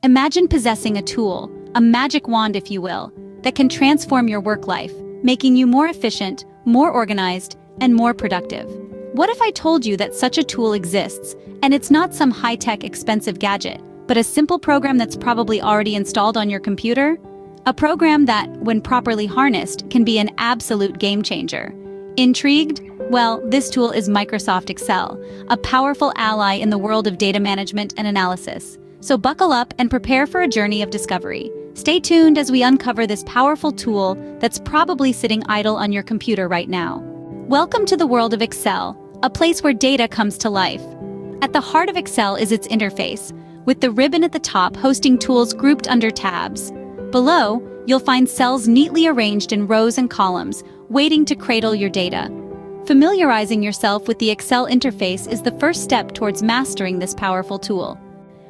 Imagine possessing a tool, a magic wand if you will, that can transform your work life, making you more efficient, more organized, and more productive. What if I told you that such a tool exists, and it's not some high-tech expensive gadget, but a simple program that's probably already installed on your computer? A program that, when properly harnessed, can be an absolute game changer. Intrigued? Well, this tool is Microsoft Excel, a powerful ally in the world of data management and analysis. So buckle up and prepare for a journey of discovery. Stay tuned as we uncover this powerful tool that's probably sitting idle on your computer right now. Welcome to the world of Excel, a place where data comes to life. At the heart of Excel is its interface, with the ribbon at the top hosting tools grouped under tabs. Below, you'll find cells neatly arranged in rows and columns, waiting to cradle your data. Familiarizing yourself with the Excel interface is the first step towards mastering this powerful tool.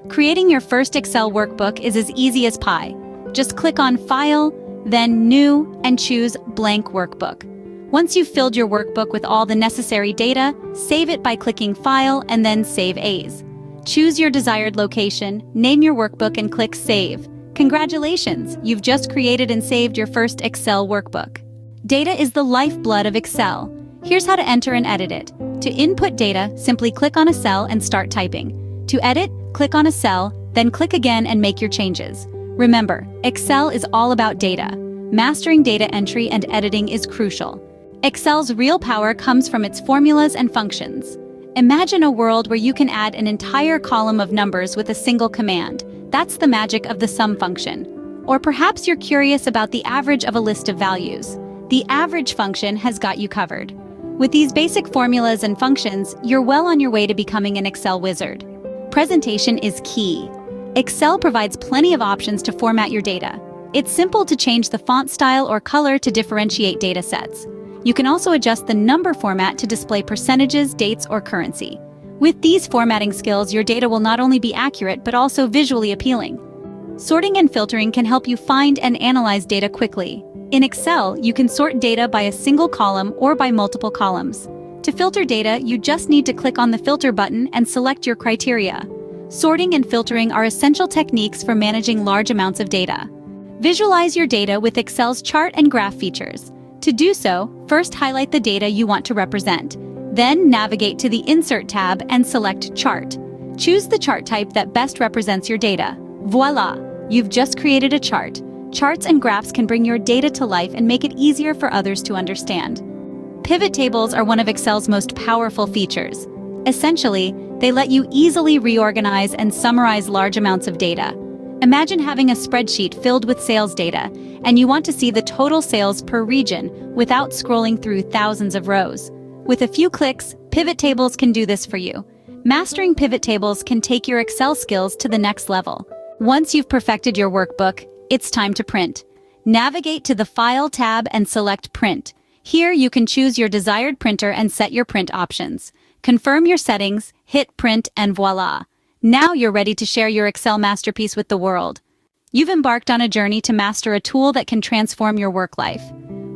Creating your first Excel workbook is as easy as pie. Just click on File, then New, and choose Blank Workbook. Once you've filled your workbook with all the necessary data, save it by clicking File and then Save As. Choose your desired location, name your workbook, and click Save. Congratulations! You've just created and saved your first Excel workbook. Data is the lifeblood of Excel. Here's how to enter and edit it. To input data, simply click on a cell and start typing. To edit, click on a cell, then click again and make your changes. Remember, Excel is all about data. Mastering data entry and editing is crucial. Excel's real power comes from its formulas and functions. Imagine a world where you can add an entire column of numbers with a single command. That's the magic of the sum function. Or perhaps you're curious about the average of a list of values. The average function has got you covered. With these basic formulas and functions, you're well on your way to becoming an Excel wizard. Presentation is key. Excel provides plenty of options to format your data. It's simple to change the font style or color to differentiate data sets. You can also adjust the number format to display percentages, dates, or currency. With these formatting skills, your data will not only be accurate but also visually appealing. Sorting and filtering can help you find and analyze data quickly. In Excel, you can sort data by a single column or by multiple columns. To filter data, you just need to click on the Filter button and select your criteria. Sorting and filtering are essential techniques for managing large amounts of data. Visualize your data with Excel's chart and graph features. To do so, first highlight the data you want to represent. Then navigate to the Insert tab and select Chart. Choose the chart type that best represents your data. Voila! You've just created a chart. Charts and graphs can bring your data to life and make it easier for others to understand. Pivot tables are one of Excel's most powerful features. Essentially, they let you easily reorganize and summarize large amounts of data. Imagine having a spreadsheet filled with sales data, and you want to see the total sales per region without scrolling through thousands of rows. With a few clicks, pivot tables can do this for you. Mastering pivot tables can take your Excel skills to the next level. Once you've perfected your workbook, it's time to print. Navigate to the File tab and select Print. Here you can choose your desired printer and set your print options. Confirm your settings, hit Print, and voila! Now you're ready to share your Excel masterpiece with the world. You've embarked on a journey to master a tool that can transform your work life.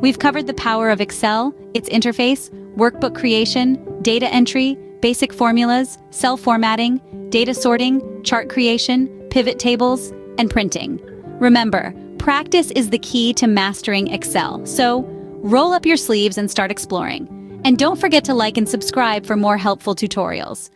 We've covered the power of Excel, its interface, workbook creation, data entry, basic formulas, cell formatting, data sorting, chart creation, pivot tables, and printing. Remember, practice is the key to mastering Excel, so roll up your sleeves and start exploring. And don't forget to like and subscribe for more helpful tutorials.